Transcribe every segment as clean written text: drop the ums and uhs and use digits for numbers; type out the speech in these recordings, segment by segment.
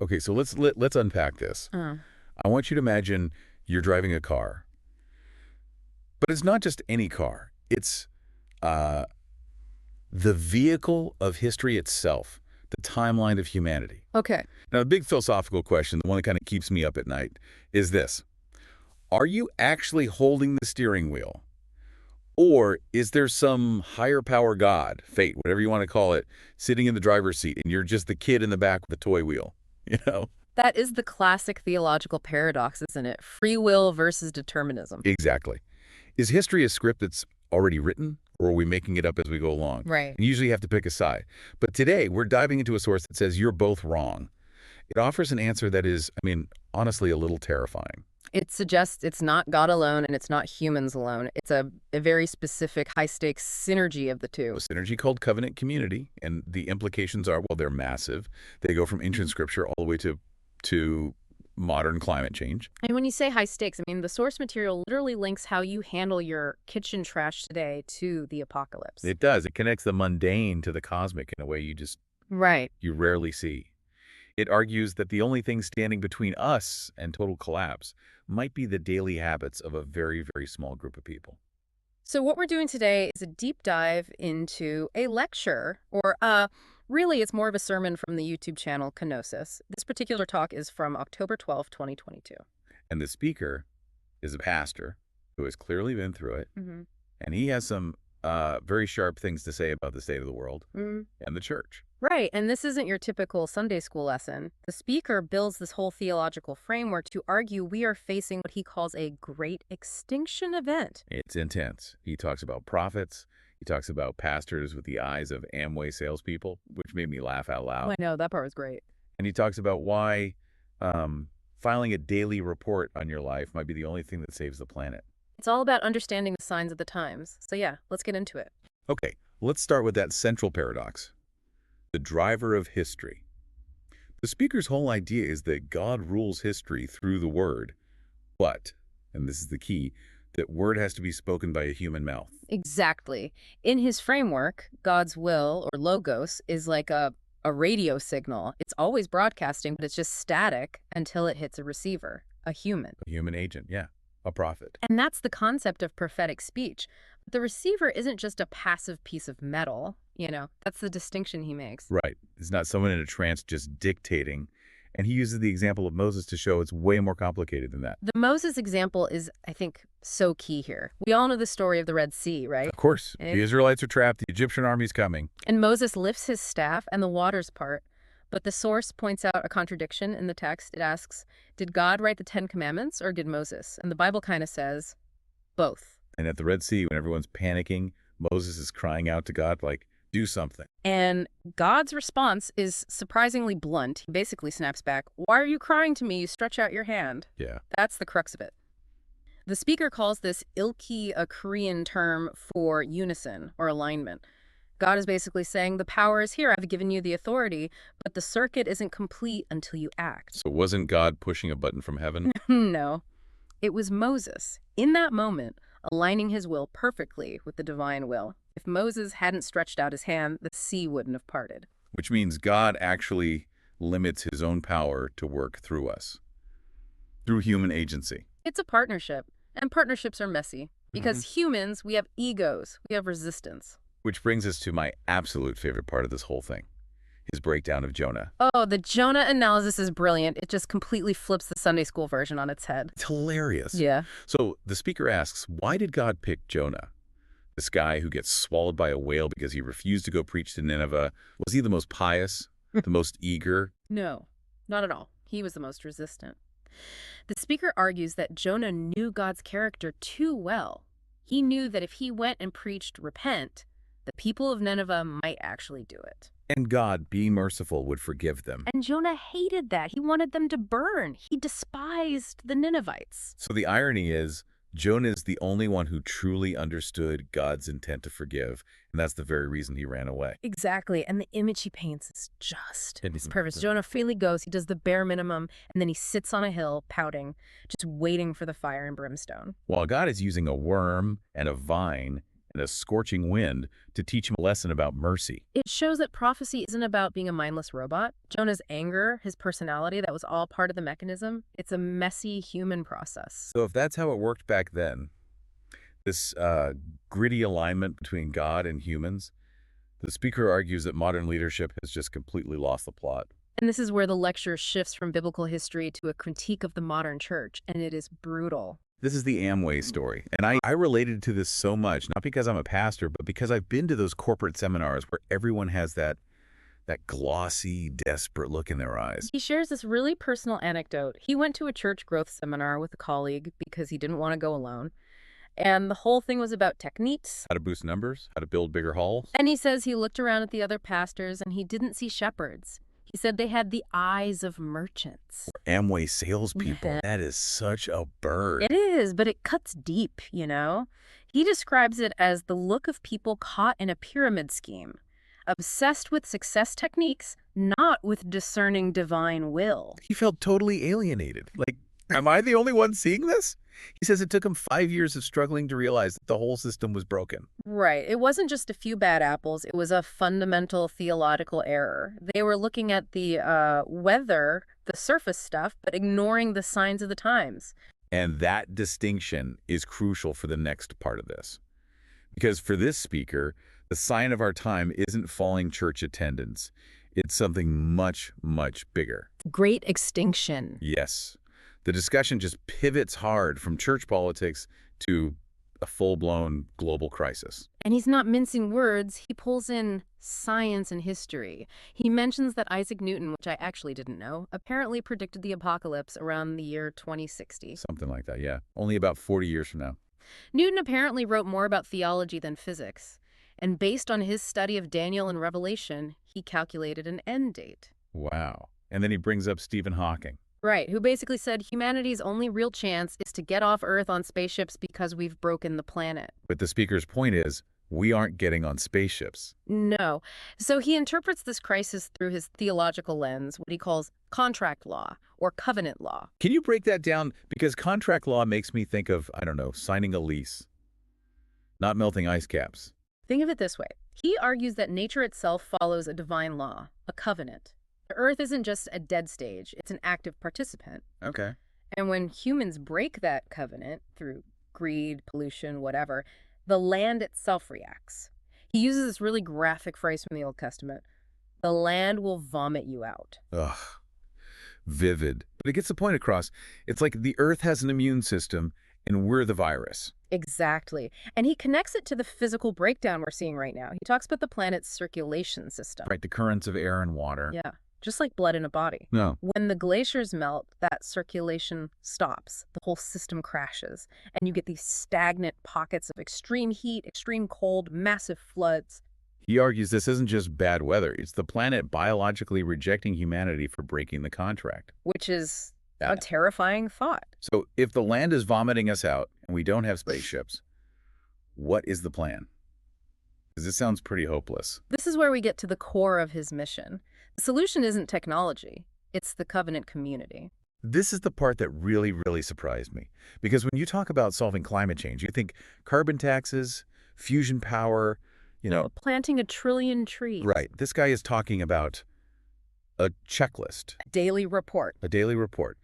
Okay, so let's unpack this. I want you to imagine you're driving a car, but it's not just any car. It's uh, the vehicle of history itself, the timeline of humanity. Okay. Now, a big philosophical question, the one that kind of keeps me up at night, is this. Are you actually holding the steering wheel? Or is there some higher power God, fate, whatever you want to call it, sitting in the driver's seat and you're just the kid in the back with the toy wheel? You know? That is the classic theological paradox, isn't it? Free will versus determinism. Exactly. Is history a script that's already written, or are we making it up as we go along? Right. And usually you have to pick a side. But today, we're diving into a source that says you're both wrong. It offers an answer that is, I mean, honestly, a little terrifying. It suggests it's not God alone and it's not humans alone. It's a very specific high-stakes synergy of the two. A synergy called covenant community, and the implications are, well, they're massive. They go from ancient scripture all the way to modern climate change. And when you say high stakes, I mean, the source material literally links how you handle your kitchen trash today to the apocalypse. It does. It connects the mundane to the cosmic in a way you rarely see. It argues that the only thing standing between us and total collapse might be the daily habits of a very, very small group of people. So what we're doing today is a deep dive into a lecture, or really it's more of a sermon from the YouTube channel Kenosis. This particular talk is from October 12, 2022. And the speaker is a pastor who has clearly been through it, and he has some very sharp things to say about the state of the world and the church. Right, and this isn't your typical Sunday school lesson. The speaker builds this whole theological framework to argue we are facing what he calls a great extinction event. It's intense. He talks about prophets. He talks about pastors with the eyes of Amway salespeople, which made me laugh out loud. Oh, I know, that part was great. And he talks about why filing a daily report on your life might be the only thing that saves the planet. It's all about understanding the signs of the times. So yeah, let's get into it. Okay, let's start with that central paradox. The driver of history. The speaker's whole idea is that God rules history through the word, but, and this is the key, that word has to be spoken by a human mouth. Exactly. In his framework, God's will, or logos, is like a radio signal. It's always broadcasting, but it's just static until it hits a receiver, a human. A human agent, yeah, a prophet. And that's the concept of prophetic speech. The receiver isn't just a passive piece of metal. That's the distinction he makes. Right. It's not someone in a trance just dictating. And he uses the example of Moses to show it's way more complicated than that. The Moses example is, I think, so key here. We all know the story of the Red Sea, right? Of course. The Israelites are trapped. The Egyptian army's coming. And Moses lifts his staff and the waters part. But the source points out a contradiction in the text. It asks, did God write the 10 Commandments or did Moses? And the Bible kind of says both. And at the Red Sea, when everyone's panicking, Moses is crying out to God, like, do something. And God's response is surprisingly blunt. He basically snaps back, why are you crying to me? You stretch out your hand. Yeah. That's the crux of it. The speaker calls this ilki, a Korean term for unison or alignment. God is basically saying, the power is here. I've given you the authority, but the circuit isn't complete until you act. So wasn't God pushing a button from heaven? No. It was Moses, in that moment, aligning his will perfectly with the divine will. If Moses hadn't stretched out his hand, the sea wouldn't have parted. Which means God actually limits his own power to work through us, through human agency. It's a partnership, and partnerships are messy. Because humans, we have egos, we have resistance. Which brings us to my absolute favorite part of this whole thing, his breakdown of Jonah. Oh, the Jonah analysis is brilliant. It just completely flips the Sunday school version on its head. It's hilarious. Yeah. So the speaker asks, why did God pick Jonah? This guy who gets swallowed by a whale because he refused to go preach to Nineveh. Was he the most pious, the most eager? No, not at all. He was the most resistant. The speaker argues that Jonah knew God's character too well. He knew that if he went and preached repent, the people of Nineveh might actually do it. And God, being merciful, would forgive them. And Jonah hated that. He wanted them to burn. He despised the Ninevites. So the irony is, Jonah is the only one who truly understood God's intent to forgive, and that's the very reason he ran away. Exactly, and the image he paints is just, it's perfect. Jonah freely goes, he does the bare minimum, and then he sits on a hill, pouting, just waiting for the fire and brimstone. While God is using a worm and a vine, and a scorching wind to teach him a lesson about mercy. It shows that prophecy isn't about being a mindless robot. Jonah's anger, his personality, that was all part of the mechanism. It's a messy human process. So if that's how it worked back then, this gritty alignment between God and humans, the speaker argues that modern leadership has just completely lost the plot. And this is where the lecture shifts from biblical history to a critique of the modern church, and it is brutal. This is the Amway story, and I related to this so much, not because I'm a pastor, but because I've been to those corporate seminars where everyone has that glossy, desperate look in their eyes. He shares this really personal anecdote. He went to a church growth seminar with a colleague because he didn't want to go alone. And the whole thing was about techniques. How to boost numbers, how to build bigger halls. And he says he looked around at the other pastors and he didn't see shepherds. He said they had the eyes of merchants. Amway salespeople. Yeah. That is such a bird. It is, but it cuts deep, you know? He describes it as the look of people caught in a pyramid scheme, obsessed with success techniques, not with discerning divine will. He felt totally alienated. Like, am I the only one seeing this? He says it took him 5 years of struggling to realize that the whole system was broken. Right. It wasn't just a few bad apples. It was a fundamental theological error. They were looking at the weather, the surface stuff, but ignoring the signs of the times. And that distinction is crucial for the next part of this. Because for this speaker, the sign of our time isn't falling church attendance. It's something much, much bigger. Great extinction. Yes. The discussion just pivots hard from church politics to a full-blown global crisis. And he's not mincing words. He pulls in science and history. He mentions that Isaac Newton, which I actually didn't know, apparently predicted the apocalypse around the year 2060. Something like that, yeah. Only about 40 years from now. Newton apparently wrote more about theology than physics. And based on his study of Daniel and Revelation, he calculated an end date. Wow. And then he brings up Stephen Hawking. Right, who basically said humanity's only real chance is to get off Earth on spaceships because we've broken the planet. But the speaker's point is, we aren't getting on spaceships. No. So he interprets this crisis through his theological lens, what he calls contract law or covenant law. Can you break that down? Because contract law makes me think of, I don't know, signing a lease, not melting ice caps. Think of it this way. He argues that nature itself follows a divine law, a covenant. The Earth isn't just a dead stage, it's an active participant. Okay. And when humans break that covenant through greed, pollution, whatever, the land itself reacts. He uses this really graphic phrase from the Old Testament. The land will vomit you out. Ugh. Vivid. But it gets the point across. It's like the Earth has an immune system and we're the virus. Exactly. And he connects it to the physical breakdown we're seeing right now. He talks about the planet's circulation system. Right, the currents of air and water. Yeah. Just like blood in a body. No. When the glaciers melt, that circulation stops. The whole system crashes. And you get these stagnant pockets of extreme heat, extreme cold, massive floods. He argues this isn't just bad weather. It's the planet biologically rejecting humanity for breaking the contract. Which is Yeah. a terrifying thought. So if the land is vomiting us out and we don't have spaceships, what is the plan? Because this sounds pretty hopeless. This is where we get to the core of his mission. The solution isn't technology. It's the covenant community. This is the part that really, really surprised me. Because when you talk about solving climate change, you think carbon taxes, fusion power, Planting 1 trillion trees. Right. This guy is talking about a checklist. A daily report. A daily report.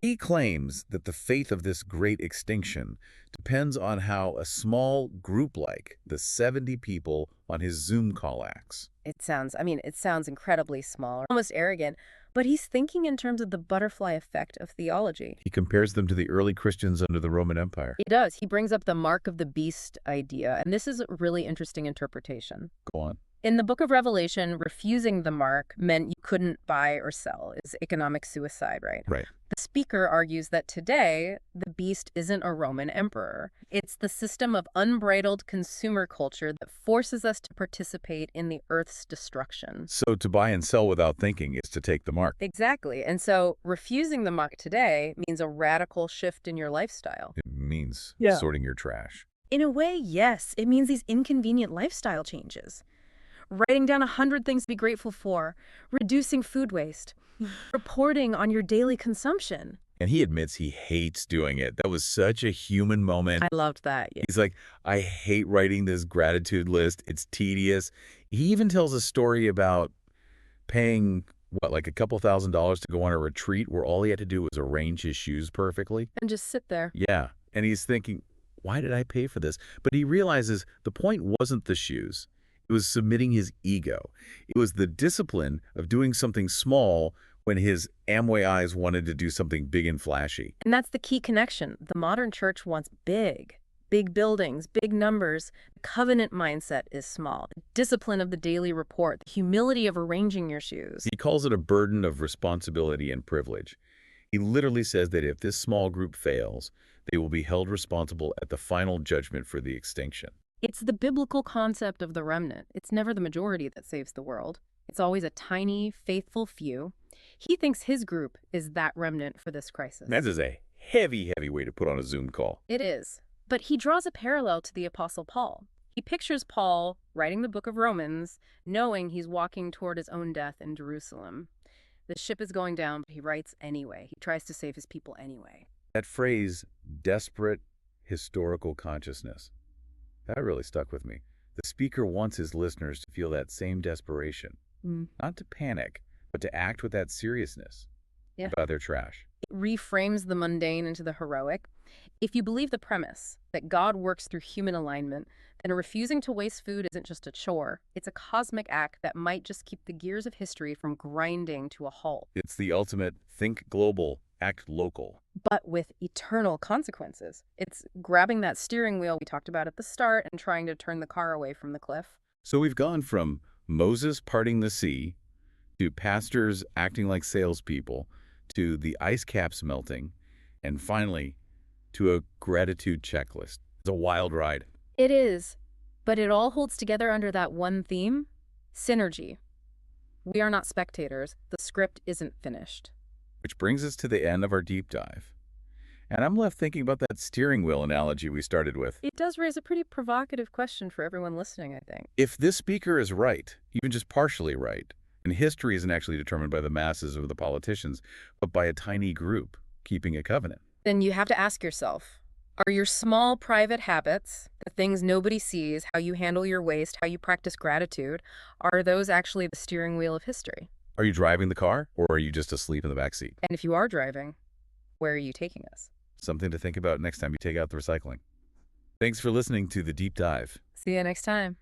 He claims that the fate of this great extinction depends on how a small group like the 70 people on his Zoom call acts. It sounds incredibly small, almost arrogant, but he's thinking in terms of the butterfly effect of theology. He compares them to the early Christians under the Roman Empire. He does. He brings up the mark of the beast idea, and this is a really interesting interpretation. Go on. In the book of Revelation, refusing the mark meant you couldn't buy or sell. It's economic suicide, right? Right. The speaker argues that today, the beast isn't a Roman emperor. It's the system of unbridled consumer culture that forces us to participate in the Earth's destruction. So to buy and sell without thinking is to take the mark. Exactly. And so refusing the mark today means a radical shift in your lifestyle. It means Yeah. sorting your trash. In a way, yes. It means these inconvenient lifestyle changes. Writing down 100 things to be grateful for, reducing food waste, reporting on your daily consumption. And he admits he hates doing it. That was such a human moment. I loved that. Yeah. He's like, I hate writing this gratitude list. It's tedious. He even tells a story about paying, what, like a couple $1,000s to go on a retreat where all he had to do was arrange his shoes perfectly. And just sit there. Yeah. And he's thinking, why did I pay for this? But he realizes the point wasn't the shoes. It was submitting his ego. It was the discipline of doing something small when his Amway eyes wanted to do something big and flashy. And that's the key connection. The modern church wants big. Big buildings, big numbers. The covenant mindset is small. The discipline of the daily report, the humility of arranging your shoes. He calls it a burden of responsibility and privilege. He literally says that if this small group fails, they will be held responsible at the final judgment for the extinction. It's the biblical concept of the remnant. It's never the majority that saves the world. It's always a tiny, faithful few. He thinks his group is that remnant for this crisis. That is a heavy, heavy way to put on a Zoom call. It is. But he draws a parallel to the Apostle Paul. He pictures Paul writing the book of Romans, knowing he's walking toward his own death in Jerusalem. The ship is going down, but he writes anyway. He tries to save his people anyway. That phrase, desperate historical consciousness, that really stuck with me. The speaker wants his listeners to feel that same desperation, not to panic, but to act with that seriousness about their trash. It reframes the mundane into the heroic. If you believe the premise that God works through human alignment, then refusing to waste food isn't just a chore. It's a cosmic act that might just keep the gears of history from grinding to a halt. It's the ultimate think global, act local. But with eternal consequences. It's grabbing that steering wheel we talked about at the start and trying to turn the car away from the cliff. So we've gone from Moses parting the sea, to pastors acting like salespeople, to the ice caps melting, and finally, to a gratitude checklist. It's a wild ride. It is, but it all holds together under that one theme, synergy. We are not spectators. The script isn't finished. Which brings us to the end of our deep dive. And I'm left thinking about that steering wheel analogy we started with. It does raise a pretty provocative question for everyone listening, I think. If this speaker is right, even just partially right, and history isn't actually determined by the masses or the politicians, but by a tiny group keeping a covenant, then you have to ask yourself, are your small private habits, the things nobody sees, how you handle your waste, how you practice gratitude, are those actually the steering wheel of history? Are you driving the car, or are you just asleep in the back seat? And if you are driving, where are you taking us? Something to think about next time you take out the recycling. Thanks for listening to The Deep Dive. See you next time.